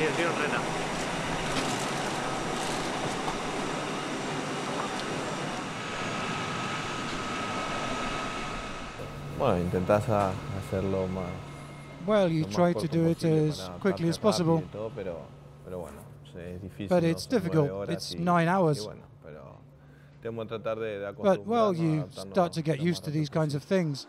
Sí, el tiro en rena. Bueno, intentás hacerlo más. Well, you try to do it as quickly as possible, pero bueno, es difícil, but ¿no? it's Son 9 difficult. horas It's y 9 hours. bueno, pero tenemos que tratar de But, well, you acostumbrarnos, start to get lo más used to these rápido kinds of things.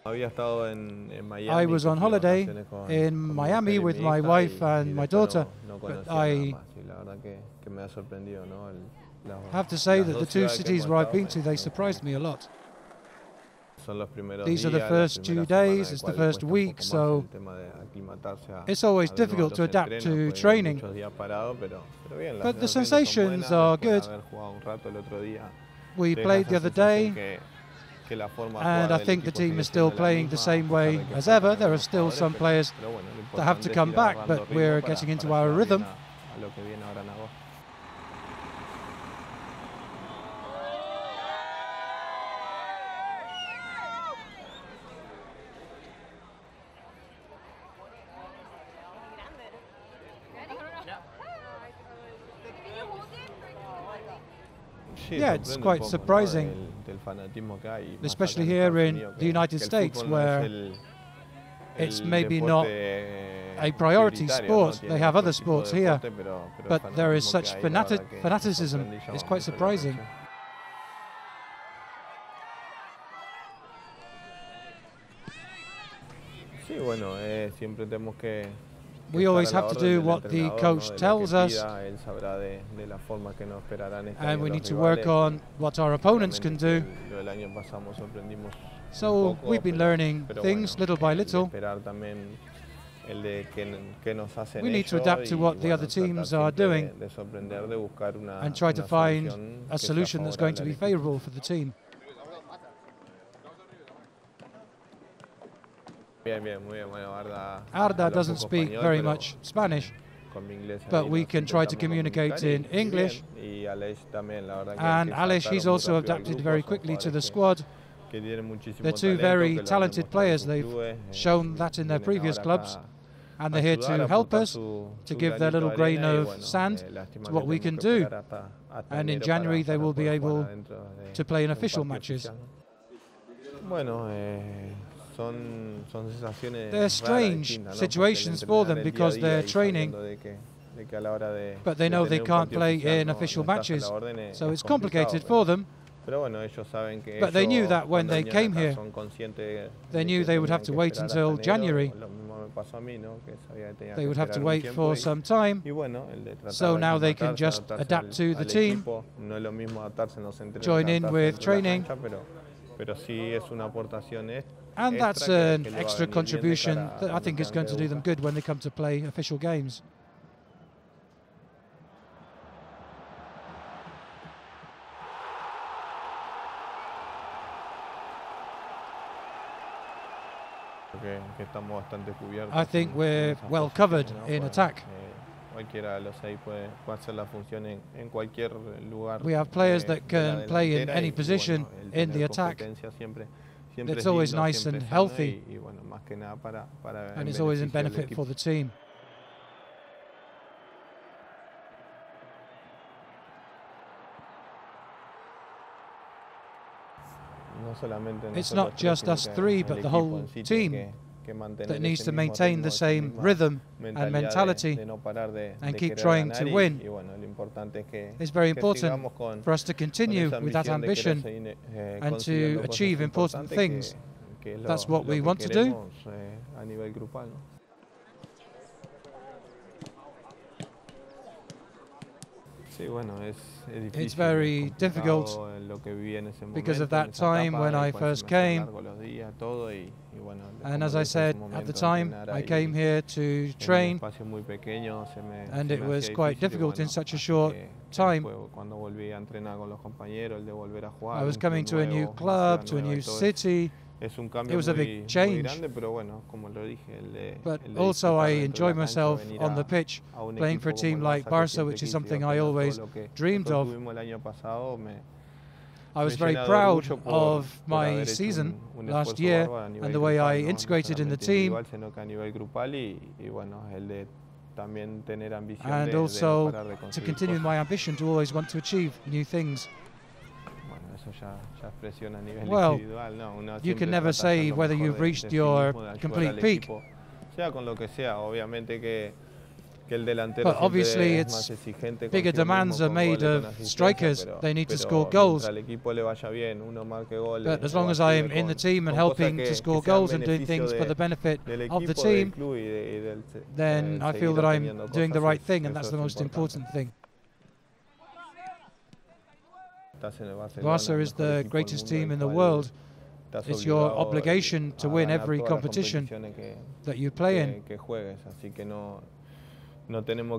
Había estado en Miami, I was on holiday in con mi Miami mujer y with mi my hija wife y and my después daughter, no but conocía nada I más, y la verdad que me ha sorprendido, ¿no? have to say Las that dos the two ciudades que cities hemos where I've estado been to, they surprised me a lot. son los primeros These are the días, first la 2 primera semana, days, el it's the cual first cuesta un week, poco más so el tema de aclimatarse it's always de nuevo a difficult los to adapt entrenos, to porque training. muchos días parado, pero bien, las But the sensaciones sensations son buenas, are después de good. haber jugado un rato el otro día. We Te deja played esa the other sensación day, que la forma de and jugar I del think the equipo team sigue is still siendo la playing the misma, same a pesar way de que as faltan ever. There are algunos still jugadores, some players pero bueno, lo that have to importante es come ir back, agarrando but ritmo we're para getting into llegar our bien rhythm. a lo que viene ahora en agosto. Yeah, it's quite surprising, especially here in the United States, where it's maybe not a priority sport. They have other sports here, but there is such fanaticism. It's quite surprising. Sí, bueno, siempre tenemos que we always have to do what the coach tells us, and we need to work on what our opponents can do. So we've been learning things little by little. We need to adapt to what the other teams are doing and try to find a solution that's going to be favorable for the team. ARDA doesn't speak very much Spanish, but we can try to communicate in English. And ALEIX, he's also adapted very quickly to the squad. They're two very talented players. They've shown that in their previous clubs, and they're here to help us, to give their little grain of sand to what we can do. And in January they will be able to play in official matches. They're strange situations for them because they're training, but they know they can't play in official matches, so it's complicated for them. But they knew that when they came here, they knew they would have to wait until January. They would have to wait for some time, so now they can just adapt to the team, join in with training. And that's an extra contribution that I think is going to do them good when they come to play official games. I think we're well covered in attack. We have players that can play in any position in the attack. It's always nice and healthy, and it's always in benefit for the team. It's not just us three, but the whole team that needs to maintain the same rhythm and mentality and keep trying to win. It's very important for us to continue with that ambition and to achieve important things. That's what we want to do. It's very difficult because of that time when I first came. And as I said, at the time I came here to train, and it was quite difficult in such a short time. I was coming to a new club, to a new city, It was a big change. But also I enjoy myself on the pitch, playing for a team like Barca, which is something I always dreamed of. I was very proud of my season last year and the way I integrated in the team, and also to continue my ambition to always want to achieve new things. Well, you can never say whether you've reached your complete peak. But obviously it's bigger demands are made of strikers. They need to score goals. But as long as I'm in the team and helping to score goals and doing things for the benefit of the team, then I feel that I'm doing the right thing, and that's the most important thing. Barca is the greatest team in the world. It's your obligation to win every competition that you play in.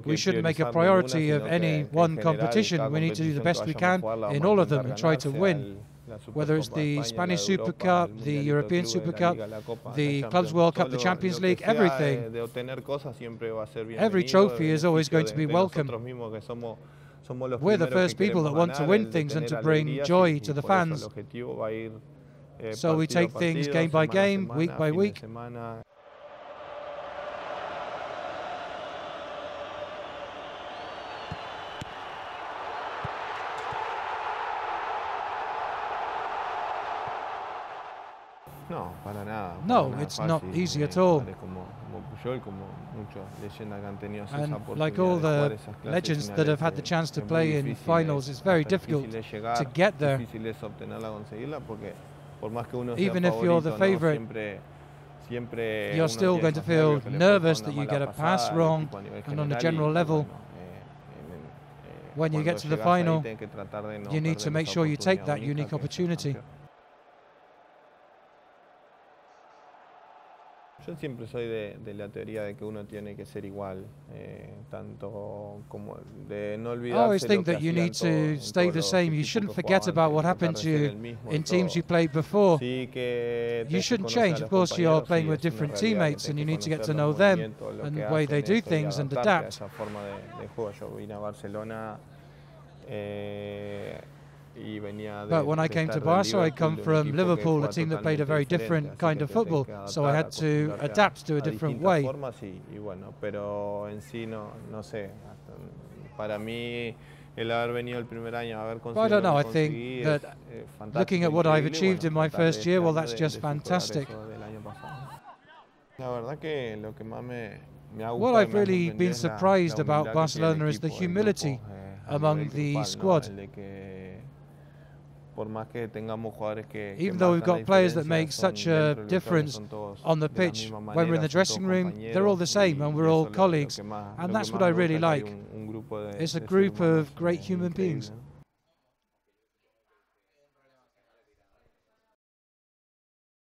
We shouldn't make a priority of any one competition. We need to do the best we can in all of them and try to win. Whether it's the Spanish Super Cup, the European Super Cup, the Clubs World Cup, the Champions League, everything. Every trophy is always going to be welcome. We're the first people that want to win things and to bring joy to the fans. So we take things game by game, week by week. No, it's not easy at all. And like all the legends that have had the chance to play in finals, it's very difficult to get there. Even if you're the favorite, you're still going to feel nervous that you get a pass wrong, and on a general level, when you get to the final, you need to make sure you take that unique opportunity. Yo siempre soy de la teoría de que uno tiene que ser igual, tanto como de no olvidarse. I always think that you need to stay the same. You shouldn't forget about what happened to you in teams you played before. You shouldn't change. Of course, you're playing with different teammates, and you need to get to know them and the way they do things and adapt. But when I came to Barca, I come from Liverpool, a team that played a very different kind of football, so I had to adapt to a different way. But I don't know, I think that looking at what I've achieved in my first year, well, that's just fantastic. What I've really been surprised about Barcelona is the humility among the squad. Even though we've got players that make such a difference on the pitch, when we're in the dressing room, they're all the same and we're all colleagues. And that's what I really like. It's a group of great human beings.